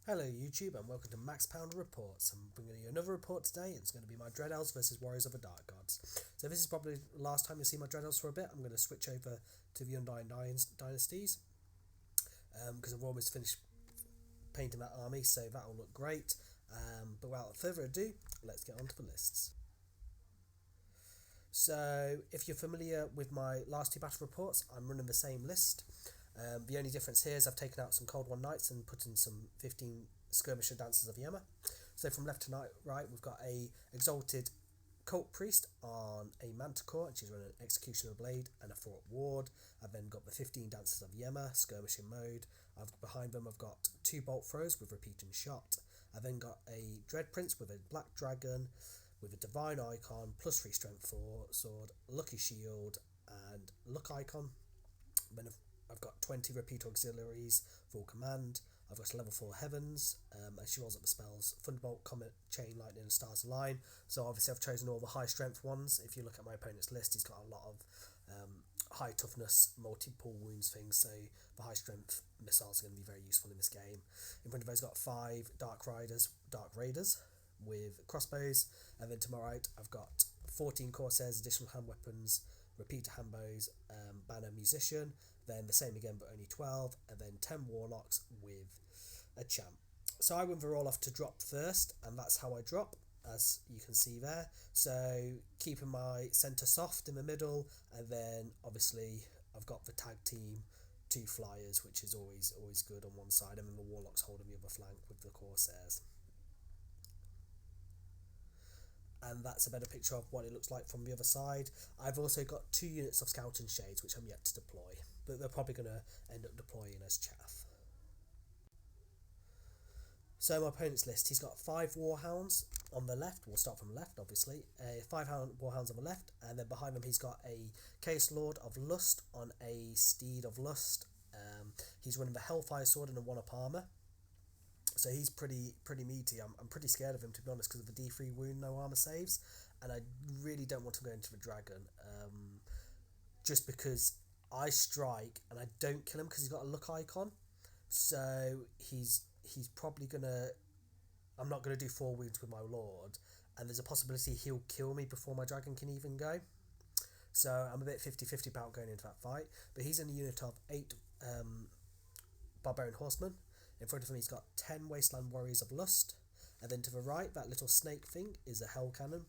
Hello YouTube and welcome to Max Pounder Reports. I'm bringing you another report today. It's going to be my Dread Elves versus Warriors of the Dark Gods. So this is probably the last time you'll see my Dread Elves for a bit. I'm going to switch over to the Undying Dynasties because I've almost finished painting that army, so that'll look great. But without further ado, let's get on to the lists. So if you're familiar with my last two battle reports, I'm running the same list. The only difference here is I've taken out some Cold One Knights and put in some 15 Skirmisher Dancers of Yema. So from left to right, we've got a Exalted Cult Priest on a Manticore, and she's running an Executioner Blade and a Thought Ward. I've then got the 15 Dancers of Yema, Skirmishing Mode. Behind them I've got two Bolt Throws with Repeating Shot. I've then got a Dread Prince with a Black Dragon, with a Divine Icon, plus 3 Strength 4 Sword, Lucky Shield, and Luck Icon. Then I've got 20 Repeat Auxiliaries, full command. I've got level 4 Heavens, and she rolls up the spells Thunderbolt, Comet, Chain, Lightning, and Stars Align. So obviously I've chosen all the high strength ones. If you look at my opponent's list, he's got a lot of high toughness, multiple wounds things, so the high strength missiles are going to be very useful in this game. In front of those, got 5 Dark Raiders with crossbows, and then to my right I've got 14 Corsairs, additional hand weapons, repeater hand bows, banner musician, then the same again but only 12, and then 10 warlocks with a champ. So I went the roll off to drop first, and that's how I drop, as you can see there. So keeping my centre soft in the middle, and then obviously I've got the tag team 2 flyers, which is always good on one side, and then the warlocks holding the other flank with the Corsairs. And that's a better picture of what it looks like from the other side. I've also got 2 units of Scouting Shades, which I'm yet to deploy, but they're probably going to end up deploying as chaff. So my opponent's list, he's got 5 Warhounds on the left. We'll start from the left, obviously. 5 Warhounds on the left, and then behind him he's got a Chaos Lord of Lust on a Steed of Lust. He's running the Hellfire Sword and a 1-up armour. So he's pretty meaty. I'm pretty scared of him, to be honest, because of the D3 wound, no armor saves, and I really don't want to go into the dragon, just because I strike and I don't kill him because he's got a luck icon. So he's probably gonna. I'm not gonna do 4 wounds with my lord, and there's a possibility he'll kill me before my dragon can even go. So I'm a bit 50-50 about going into that fight. But he's in a unit of 8 Barbarian Horsemen. In front of him he's got 10 Wasteland Warriors of Lust, and then to the right, that little snake thing is a Hell Cannon,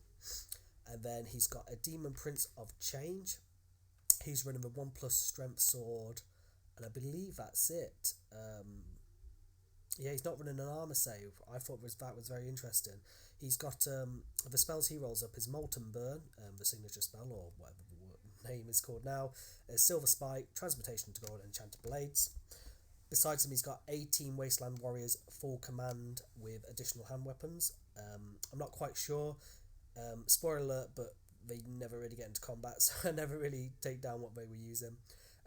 and then he's got a Demon Prince of Change. He's running the 1+ Strength Sword, and I believe that's it. Yeah, he's not running an armor save. I thought that was very interesting. He's got the spells he rolls up is Molten Burn, the signature spell, or whatever the name is called now, Silver Spike, Transmutation to Gold, and Enchanted Blades. Besides him, he's got 18 Wasteland Warriors full command with additional hand weapons. I'm not quite sure. Spoiler alert, but they never really get into combat, so I never really take down what they were using.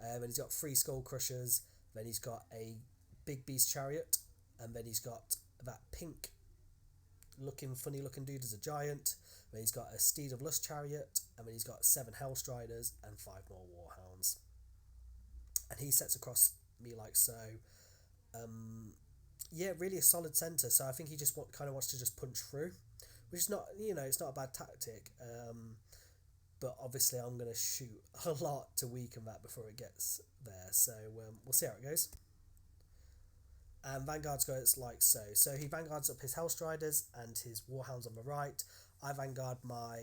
And he's got 3 Skull Crushers. Then he's got a Big Beast Chariot, and then he's got that pink funny looking dude as a giant. Then he's got a Steed of Lust Chariot, and then he's got 7 Hellstriders and 5 more Warhounds. And he sets across me like so. Yeah, really a solid centre. So I think he just kind of wants to just punch through, which is not, it's not a bad tactic. But obviously I'm going to shoot a lot to weaken that before it gets there. So we'll see how it goes. And Vanguards goes like so. So he Vanguards up his Hellstriders and his Warhounds on the right. I Vanguard my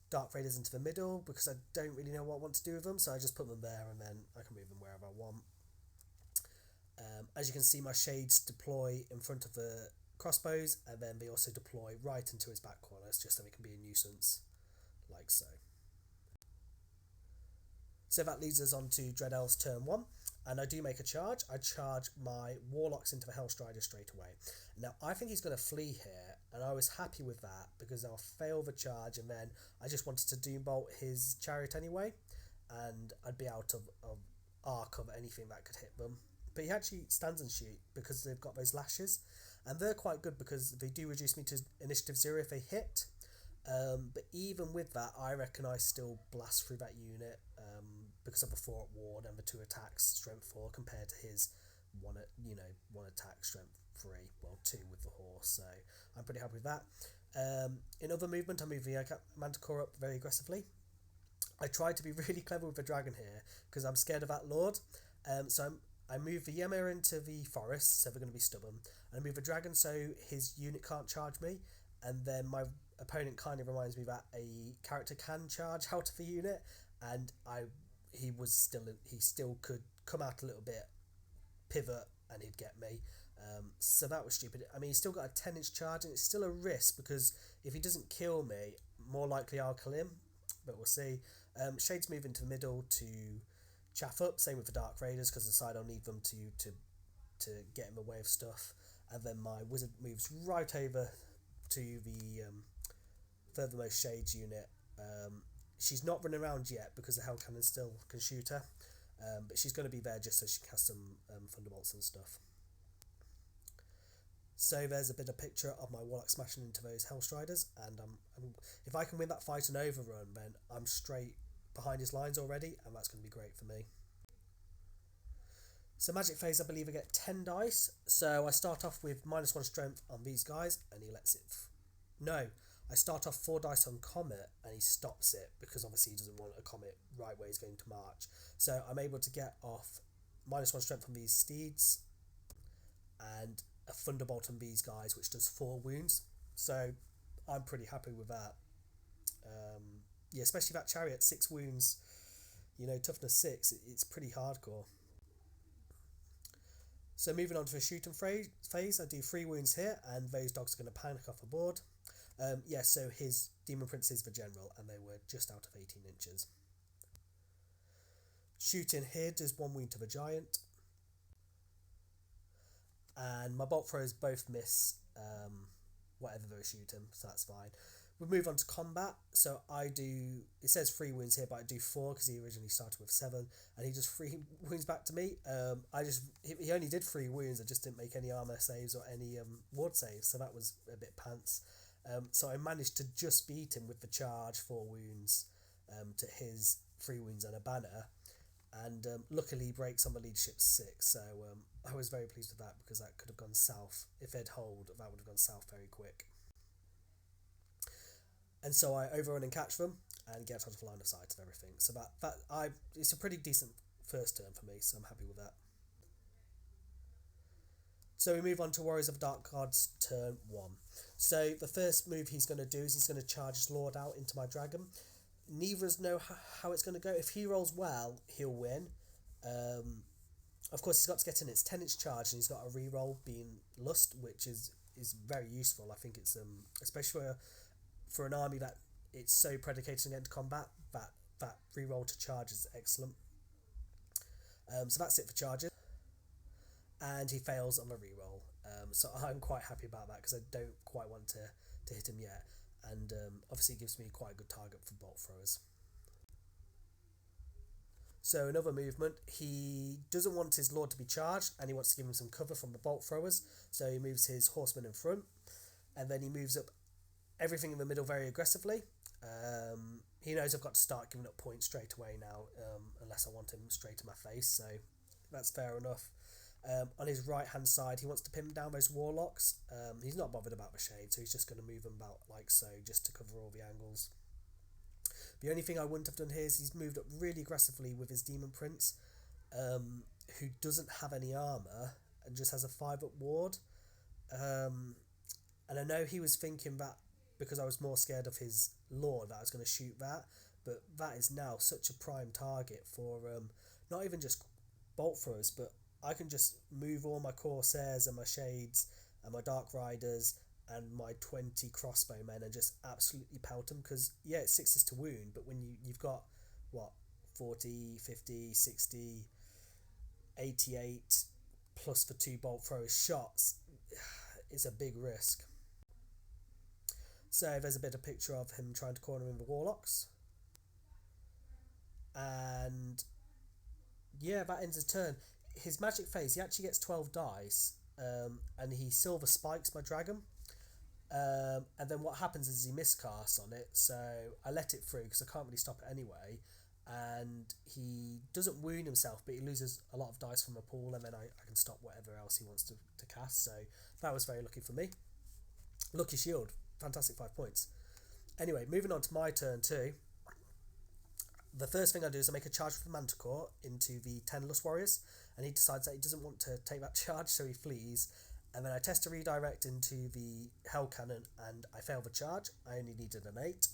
Dark Raiders into the middle because I don't really know what I want to do with them. So I just put them there, and then I can move them wherever I want. As you can see, my shades deploy in front of the crossbows, and then they also deploy right into his back corners, just so he can be a nuisance, like so. So that leads us on to Dread Elves turn 1, and I do make a charge. I charge my Warlocks into the Hellstrider straight away. Now, I think he's going to flee here, and I was happy with that, because I'll fail the charge, and then I just wanted to Doombolt his Chariot anyway, and I'd be out of arc of anything that could hit them. But he actually stands and shoot because they've got those lashes, and they're quite good because they do reduce me to initiative 0 if they hit. But even with that, I reckon I still blast through that unit because of the 4 ward and the 2 attacks, strength 4, compared to his one attack, strength 3, well 2 with the horse, so I'm pretty happy with that. In other movement, I move the Manticore up very aggressively. I tried to be really clever with the dragon here because I'm scared of that lord. I move the Ymir into the forest, so they're going to be stubborn. And I move the dragon so his unit can't charge me. And then my opponent kind of reminds me that a character can charge out of the unit, and he still could come out a little bit, pivot, and he'd get me. So that was stupid. I mean, he's still got a 10-inch charge, and it's still a risk because if he doesn't kill me, more likely I'll kill him. But we'll see. Shades move into the middle to chaff up. Same with the Dark Raiders because the side I'll need them to get in the way of stuff. And then my wizard moves right over to the furthermost Shades unit. She's not running around yet because the Hell Cannon still can shoot her. But she's going to be there just so she can cast some Thunderbolts and stuff. So there's a bit of picture of my Warlock smashing into those Hellstriders, and if I can win that fight and overrun, then I'm straight behind his lines already, and that's going to be great for me. So magic phase, I believe I get 10 dice, so I start off with -1 strength on these guys, and he lets it... No, I start off 4 dice on Comet, and he stops it, because obviously he doesn't want a Comet right where he's going to march. So I'm able to get off -1 strength on these steeds, and a Thunderbolt on these guys, which does 4 wounds. So I'm pretty happy with that. Yeah, especially that chariot, 6 wounds. Toughness 6. It's pretty hardcore. So moving on to the shooting phase, I do 3 wounds here, and those dogs are going to panic off the board. So his Demon Prince is the general, and they were just out of 18 inches. Shooting here does 1 wound to the giant. And my bolt throws both miss whatever they're shooting, so that's fine. We'll move on to combat. So it says 3 wounds here, but I do 4 because he originally started with 7, and he does 3 wounds back to me. He only did 3 wounds. I just didn't make any armor saves or any ward saves, so that was a bit pants. So I managed to just beat him with the charge, 4 wounds to his 3 wounds and a banner. And luckily he breaks on the leadership 6, so I was very pleased with that because that could have gone south. If they'd hold, that would have gone south very quick. And so I overrun and catch them and get out of line of sight of everything. So it's a pretty decent first turn for me, so I'm happy with that. So we move on to Warriors of Dark Gods turn 1. So the first move he's going to do is he's going to charge his Lord out into my dragon. Neither of us know how it's going to go. If he rolls well, he'll win. Of course, he's got to get in its 10-inch charge, and he's got a reroll being Lust, which is very useful. I think it's especially for an army that it's so predicated against combat, that reroll to charge is excellent. So that's it for charges, and he fails on the reroll. So I'm quite happy about that because I don't quite want to hit him yet. And obviously it gives me quite a good target for bolt throwers. So another movement, he doesn't want his Lord to be charged, and he wants to give him some cover from the bolt throwers, so he moves his horsemen in front, and then he moves up everything in the middle very aggressively. He knows I've got to start giving up points straight away now, unless I want him straight in my face, so that's fair enough. On his right hand side, he wants to pin down those warlocks. He's not bothered about the shade, so he's just going to move them about like so, just to cover all the angles. The only thing I wouldn't have done here is he's moved up really aggressively with his Demon Prince, who doesn't have any armor and just has a 5-up ward. And I know he was thinking that because I was more scared of his Lord that I was going to shoot that, but that is now such a prime target for not even just bolt throwers, but I can just move all my Corsairs and my Shades and my Dark Riders and my 20 crossbowmen and just absolutely pelt them, because yeah, it's 6s to wound, but when you've got 40, 50, 60, 88 plus the 2 bolt thrower shots, it's a big risk. So there's a bit of picture of him trying to corner in the warlocks, and yeah, that ends his turn. His magic phase, he actually gets 12 dice, and he silver spikes my dragon. And then what happens is he miscasts on it, so I let it through because I can't really stop it anyway. and he doesn't wound himself, but he loses a lot of dice from a pool, and then I can stop whatever else he wants to cast. So that was very lucky for me. Lucky shield, fantastic 5 points. Anyway, moving on to my turn 2. The first thing I do is I make a charge with the Manticore into the 10 Lust Warriors, and he decides that he doesn't want to take that charge, so he flees. And then I test to redirect into the Hell Cannon, and I fail the charge. I only needed an 8,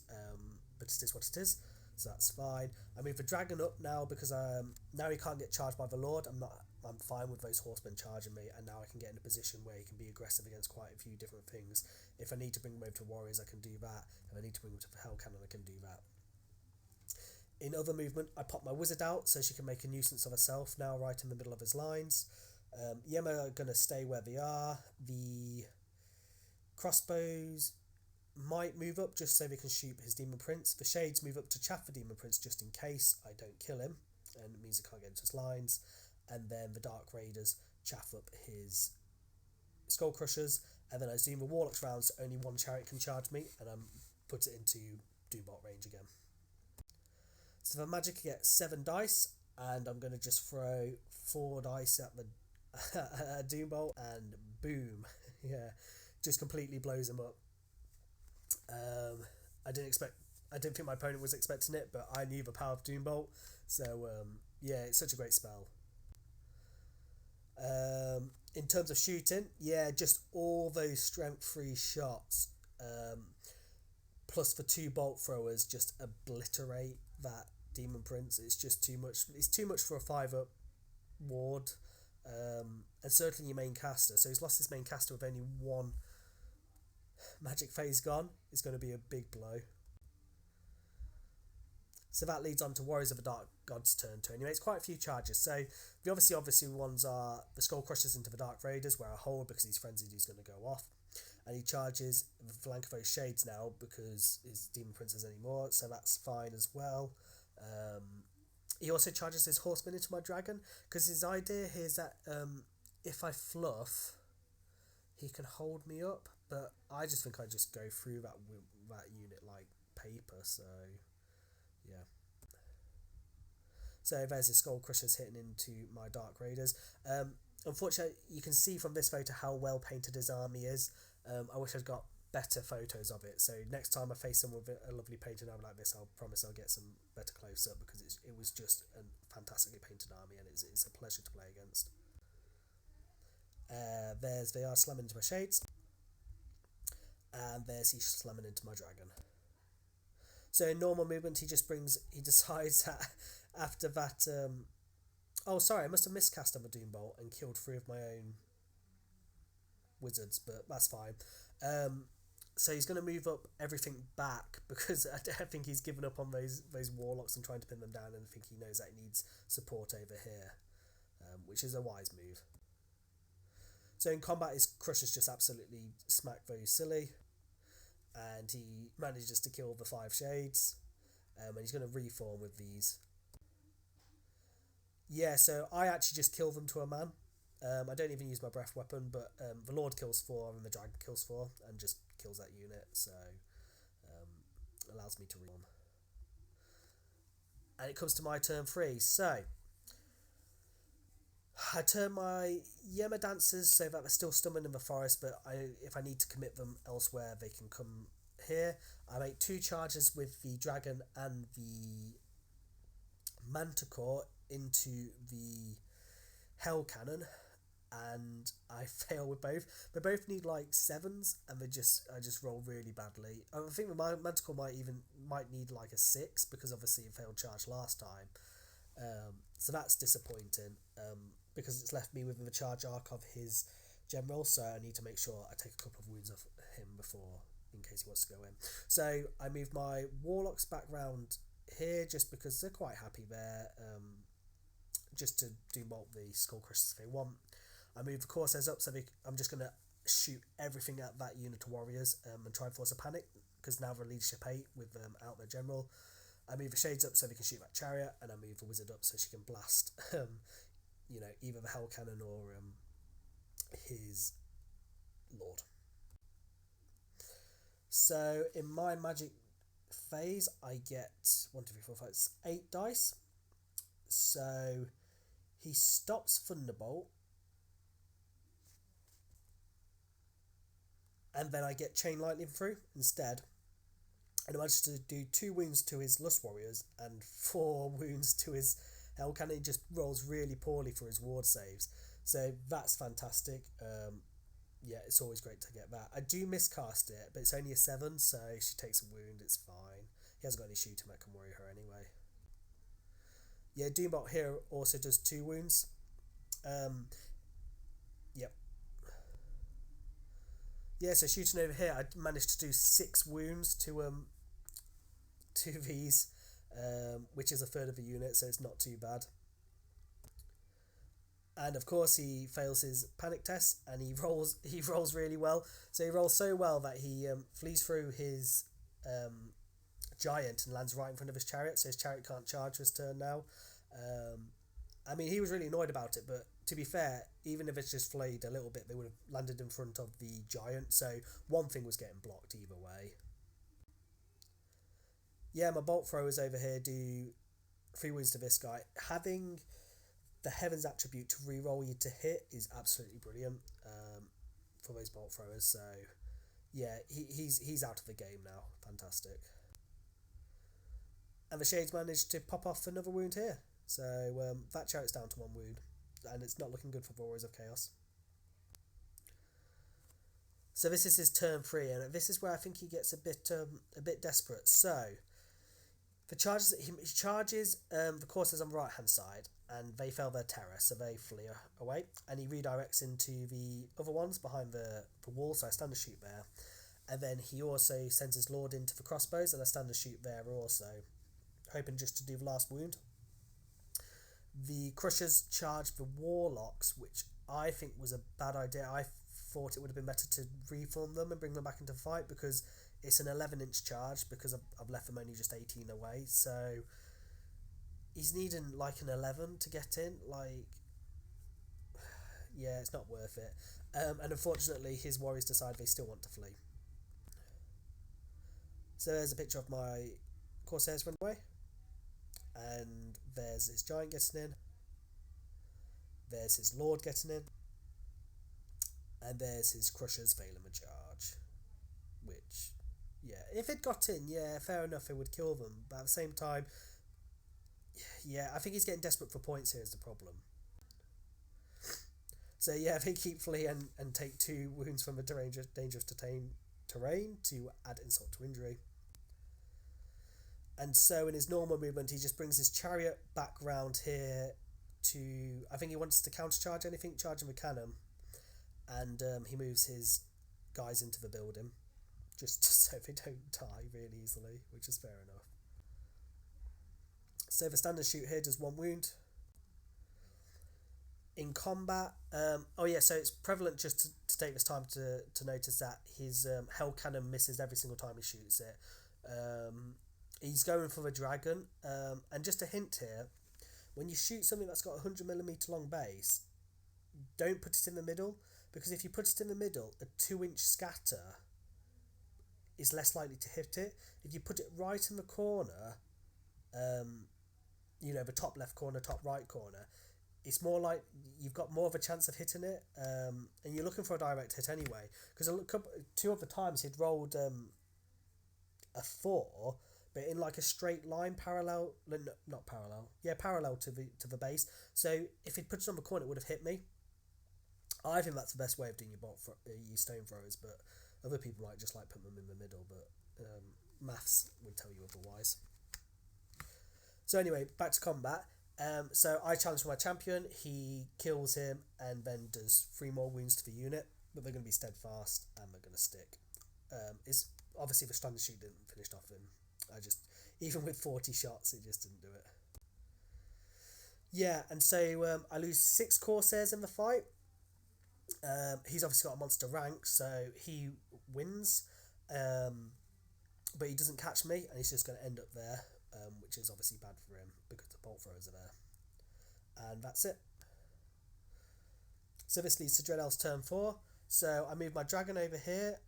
but it is what it is, so that's fine. I move the Dragon up now because now he can't get charged by the Lord. I'm fine with those horsemen charging me, and now I can get in a position where he can be aggressive against quite a few different things. If I need to bring him over to Warriors, I can do that. If I need to bring him to the Hell Cannon, I can do that. In other movement, I pop my Wizard out so she can make a nuisance of herself now right in the middle of his lines. Yema are going to stay where they are. The crossbows might move up just so they can shoot his Demon Prince. The Shades move up to chaff the Demon Prince just in case I don't kill him, and it means I can't get into his lines. And then the Dark Raiders chaff up his Skull Crushers, and then I zoom the Warlocks round so only one chariot can charge me, and I put it into Doombolt range again. So for magic, I get 7 dice, and I'm going to just throw 4 dice at the Doombolt, and boom, yeah, just completely blows him up. I didn't think my opponent was expecting it, but I knew the power of Doombolt, so yeah, it's such a great spell. In terms of shooting, yeah, just all those strength 3 shots, plus the 2 bolt throwers just obliterate that Demon Prince. It's just too much. It's too much for a 5-up ward, and certainly your main caster. So he's lost his main caster with only 1 magic phase gone. It's going to be a big blow. So that leads on to Warriors of the Dark God's turn 2. He makes quite a few charges. So the obviously ones are the Skull Crushers into the Dark Raiders, where I hold because he's frenzied, he's going to go off. And he charges the flank of those Shades now because his Demon Prince isn't anymore, so that's fine as well. He also charges his Horseman into my Dragon, because his idea here is that if I fluff, he can hold me up, but I just think I just go through that unit like paper, so yeah. So there's his Skull Crushers hitting into my Dark Raiders. Unfortunately, you can see from this photo how well painted his army is. I wish I'd got better photos of it. So next time I face someone with a lovely painted army like this, I'll promise I'll get some better close up, because it was just a fantastically painted army, and it's a pleasure to play against. There's VR slamming into my Shades, and there's he slamming into my Dragon. So in normal movement, he decides that after that. Oh, sorry, I must have miscast on the Doombolt and killed 3 of my own wizards, but that's fine. So he's going to move up everything back, because I think he's given up on those warlocks and trying to pin them down, and I think he knows that he needs support over here, which is a wise move. So in combat, his Crushers just absolutely smack very silly, and he manages to kill the 5 Shades, and he's going to reform with these. Yeah, so I actually just kill them to a man. I don't even use my breath weapon, but the Lord kills 4 and the Dragon kills 4 and just kills that unit, so allows me to reform. And it comes to my turn 3, so I turn my Yema Dancers so that they're still stubborn in the forest, but if I need to commit them elsewhere, they can come here. I make 2 charges with the Dragon and the Manticore into the Hell Cannon, and I fail with both. They both need like 7s, and I just roll really badly. I think the Manticore might need like a 6, because obviously it failed charge last time. So that's disappointing, because it's left me with the charge arc of his general, so I need to make sure I take a couple of wounds off him before, in case he wants to go in. So I move my Warlocks back round here, just because they're quite happy there, just to Doombolt the Skull Crushers if they want. I move the Corsairs up, so I'm just going to shoot everything at that unit of warriors, and try and force a panic, because now they're leadership 8 with out their general. I move the Shades up so they can shoot that chariot, and I move the Wizard up so she can blast either the Hell Cannon or his Lord. So in my magic phase, I get 1, 2, 3, 4, 5, 8 dice. So he stops Thunderbolt, and then I get Chain Lightning through instead. And I managed to do 2 wounds to his Lust Warriors and 4 wounds to his Hell Cannon. He just rolls really poorly for his ward saves. So that's fantastic. Yeah, it's always great to get that. I do miscast it, but it's only a 7, so she takes a wound, it's fine. He hasn't got any shooting that can worry her anyway. Yeah, Doombot here also does 2 wounds. Yep. Yeah, so shooting over here, I managed to do 6 wounds to these, which is a third of a unit, so it's not too bad. And of course he fails his panic test, and he rolls really well. So he rolls so well that he flees through his giant and lands right in front of his chariot, so his chariot can't charge his turn now. I mean, he was really annoyed about it, but to be fair, even if it's just flayed a little bit, they would have landed in front of the giant, so one thing was getting blocked either way. Yeah, my bolt throwers over here do 3 wounds to this guy. Having the Heavens attribute to reroll you to hit is absolutely brilliant for those bolt throwers. So yeah, he's out of the game now. Fantastic. And the Shades managed to pop off another wound here. So that chariot's down to 1 wound, and it's not looking good for Warriors of Chaos. So this is his turn 3, and this is where I think he gets a bit desperate. So the charges, he charges the Corsairs on the right hand side, and they fail their terror, so they flee away, and he redirects into the other ones behind the wall, so I stand and shoot there. And then he also sends his Lord into the crossbows, and I stand and shoot there also, hoping just to do the last wound. The Crushers charge the Warlocks, which I think was a bad idea. I thought it would have been better to reform them and bring them back into the fight, because it's an 11-inch charge, because I've left them only just 18 away, so he's needing like an 11 to get in. Like, yeah, it's not worth it. And unfortunately his warriors decide they still want to flee. So there's a picture of my Corsairs run away, and there's his giant getting in, there's his Lord getting in, and there's his Crushers failing the charge, which, yeah, if it got in, yeah, fair enough, it would kill them, but at the same time, yeah, I think he's getting desperate for points here is the problem. So yeah, they keep fleeing and take 2 wounds from the dangerous terrain to add insult to injury. And so in his normal movement, he just brings his chariot back round here to, I think he wants to countercharge anything charging the cannon, and he moves his guys into the building just so they don't die really easily, which is fair enough. So the standard shoot here does 1 wound. In combat, oh yeah, so it's prevalent just to take this time to notice that his Hell Cannon misses every single time he shoots it. He's going for the dragon, and just a hint here, when you shoot something that's got a 100mm long base, don't put it in the middle, because if you put it in the middle, a 2-inch scatter is less likely to hit it. If you put it right in the corner, the top left corner, top right corner, it's more like you've got more of a chance of hitting it, and you're looking for a direct hit anyway, because 2 of the times he'd rolled a 4, but in like a straight line, parallel to the base. So if he'd put it on the corner, it would have hit me. I think that's the best way of doing your stone throwers, but other people might just like put them in the middle, but maths would tell you otherwise. So anyway, back to combat. So I challenge for my champion, he kills him, and then does 3 more wounds to the unit, but they're going to be steadfast, and they're going to stick. It's obviously the standard shoot didn't finish off him. Even with 40 shots, it just didn't do it. Yeah, and so I lose 6 Corsairs in the fight. He's obviously got a monster rank, so he wins, but he doesn't catch me, and he's just going to end up there, which is obviously bad for him because the bolt throwers are there. And that's it. So this leads to Dread Elf's turn 4. So I move my dragon over here,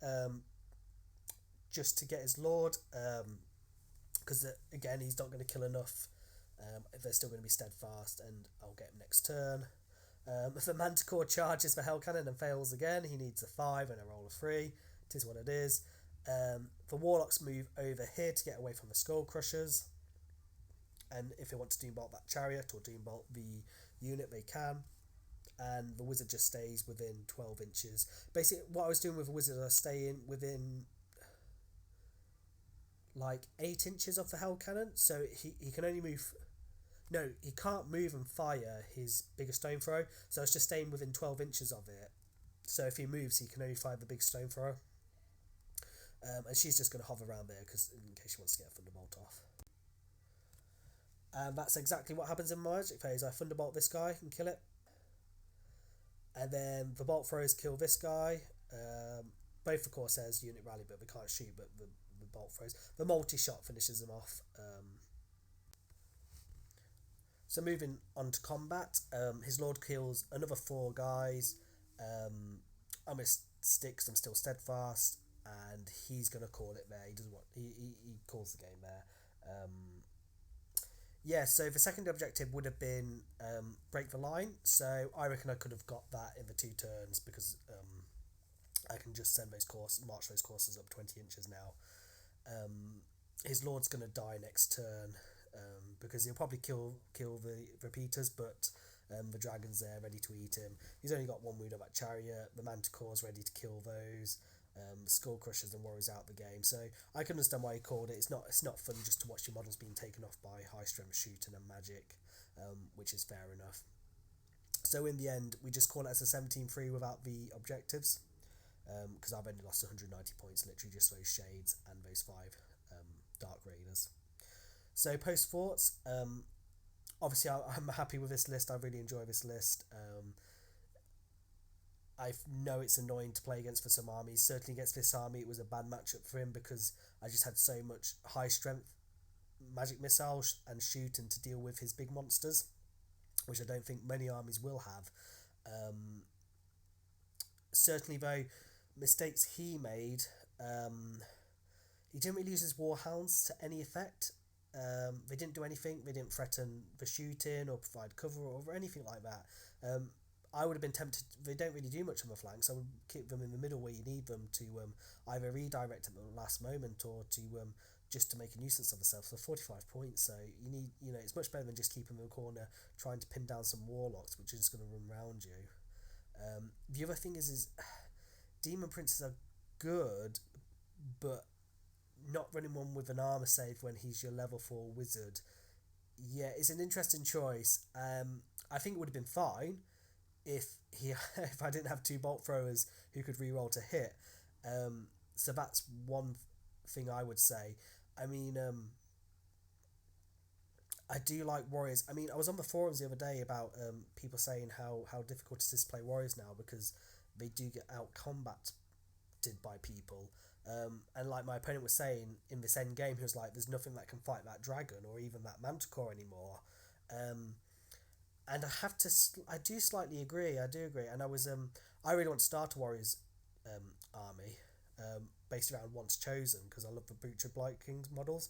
just to get his Lord, because again he's not going to kill enough if they're still going to be steadfast, and I'll get him next turn. If the Manticore charges for Hell Cannon and fails again, he needs a 5 and a roll of 3. It is what it is. The Warlocks move over here to get away from the Skull Crushers, and if they want to Doombolt that Chariot or Doombolt the unit, they can. And the Wizard just stays within 12 inches. Basically, what I was doing with the Wizard, I stay in within like 8 inches of the Hell Cannon, so he can only move. No, he can't move and fire his bigger stone throw, so it's just staying within 12 inches of it. So if he moves, he can only fire the big stone throw. And she's just going to hover around there because in case she wants to get a Thunderbolt off. And that's exactly what happens in my Magic phase. I Thunderbolt this guy and kill it. And then the Bolt Throws kill this guy. Both, of course, there's Unit Rally, but they can't shoot, but the Bolt Throws. The multi-shot finishes them off. So moving on to combat, his Lord kills another 4 guys. I'm going to stick because I'm still steadfast, and he's going to call it there. He doesn't want. He calls the game there. So the second objective would have been break the line. So I reckon I could have got that in the 2 turns because I can just send march those courses up 20 inches now. His Lord's going to die next turn because he'll probably kill the repeaters, but the dragon's there ready to eat him. He's only got 1 wound on that Chariot. The Manticore's ready to kill those. Skull Crushers and Warriors out the game, so I can understand why he called it. It's not fun just to watch your models being taken off by high strength shooting and magic, which is fair enough. So in the end, we just call it as a 17-3 without the objectives, because I've only lost 190 points, literally just those Shades and those 5 Dark Raiders. So post thoughts. Obviously, I'm happy with this list. I really enjoy this list. I know it's annoying to play against for some armies. Certainly against this army, it was a bad matchup for him because I just had so much high strength magic missiles and shooting to deal with his big monsters, which I don't think many armies will have. Certainly, though, mistakes he made, he didn't really use his Warhounds to any effect. They didn't do anything. They didn't threaten the shooting or provide cover or anything like that. I would have been tempted. They don't really do much on the flanks. I would keep them in the middle where you need them to either redirect them at the last moment or to just to make a nuisance of themselves. So 45 points. So you need, it's much better than just keeping them in the corner trying to pin down some warlocks, which are just going to run around you. The other thing is demon princes are good, but not running one with an armor save when he's your level 4 wizard. Yeah, it's an interesting choice. I think it would have been fine if I didn't have 2 bolt throwers who could reroll to hit. So that's one thing I would say. I mean, I do like Warriors. I mean, I was on the forums the other day about people saying how difficult it is to play Warriors now because they do get out combated by people. And like my opponent was saying in this end game, he was like, there's nothing that can fight that dragon or even that Manticore anymore. And I do slightly agree. I do agree. And I really want to start a Warriors army based around Once Chosen because I love the Butcher Blight Kings models.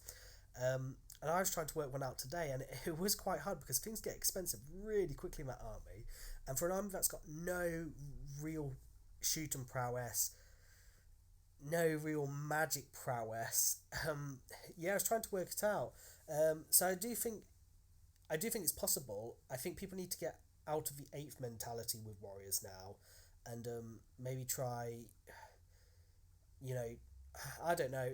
And I was trying to work one out today, and it was quite hard because things get expensive really quickly in that army. And for an army that's got no real shooting prowess, no real magic prowess, I was trying to work it out. So I do think it's possible. I think people need to get out of the 8th mentality with Warriors now and maybe try, I don't know,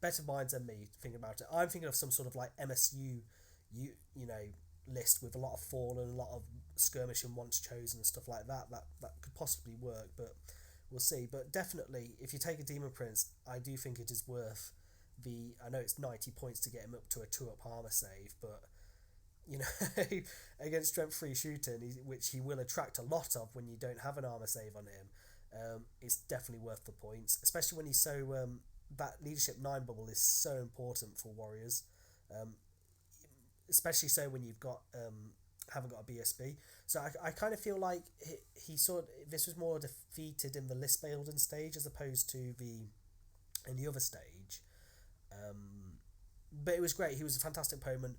better minds than me thinking about it. I'm thinking of some sort of like MSU, list with a lot of Fallen, a lot of Skirmish and Once Chosen and stuff like that. That could possibly work, but we'll see. But definitely, if you take a Demon Prince, I do think it is worth I know it's 90 points to get him up to a 2-up armor save, but against strength 3 shooting, which he will attract a lot of when you don't have an armor save on him, it's definitely worth the points, especially when he's so that leadership 9 bubble is so important for Warriors, especially so when you've got haven't got a BSB. So I kind of feel like this was more defeated in the list building stage as opposed to in the other stage. But it was great. He was a fantastic opponent.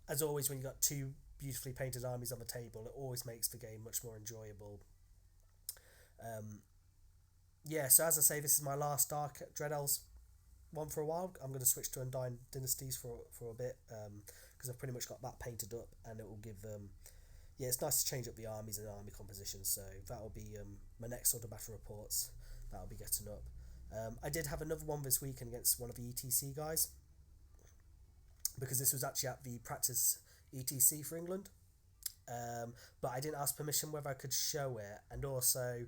As always, when you got two beautifully painted armies on the table, it always makes the game much more enjoyable. Um, yeah, so as I say, this is my last Dark Dread Elves one for a while. I'm going to switch to Undying Dynasties for a bit, because I've pretty much got that painted up, and it will give yeah, it's nice to change up the armies and army compositions. So that will be my next sort of battle reports that I'll be getting up. I did have another one this weekend against one of the ETC guys, because this was actually at the practice ETC for England. But I didn't ask permission whether I could show it, and also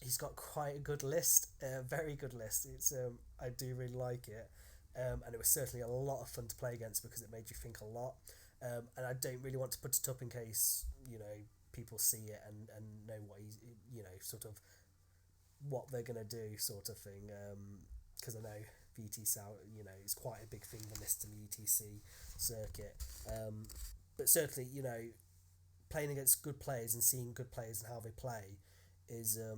he's got quite a good list, a very good list. It's I do really like it, and it was certainly a lot of fun to play against because it made you think a lot. And I don't really want to put it up in case people see it and know what he's sort of what they're gonna do, sort of thing. Because I know VTC is quite a big thing, the list in the ETC circuit. But certainly playing against good players and seeing good players and how they play is a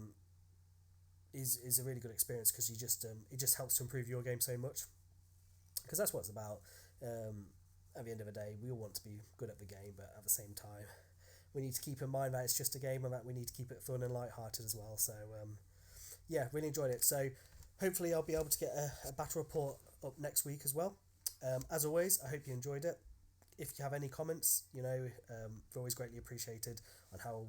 really good experience, because it just helps to improve your game so much, because that's what it's about. At the end of the day, we all want to be good at the game, but at the same time, we need to keep in mind that it's just a game and that we need to keep it fun and light-hearted as well. So yeah, really enjoyed it. So hopefully I'll be able to get a battle report up next week as well. As always, I hope you enjoyed it. If you have any comments, they're always greatly appreciated on how,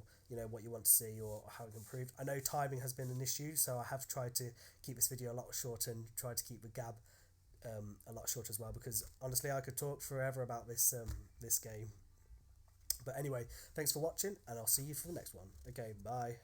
what you want to see or how it can improve. I know timing has been an issue, so I have tried to keep this video a lot shorter and tried to keep the gab a lot shorter as well, because honestly I could talk forever about this game. But anyway, thanks for watching, and I'll see you for the next one. Okay, bye.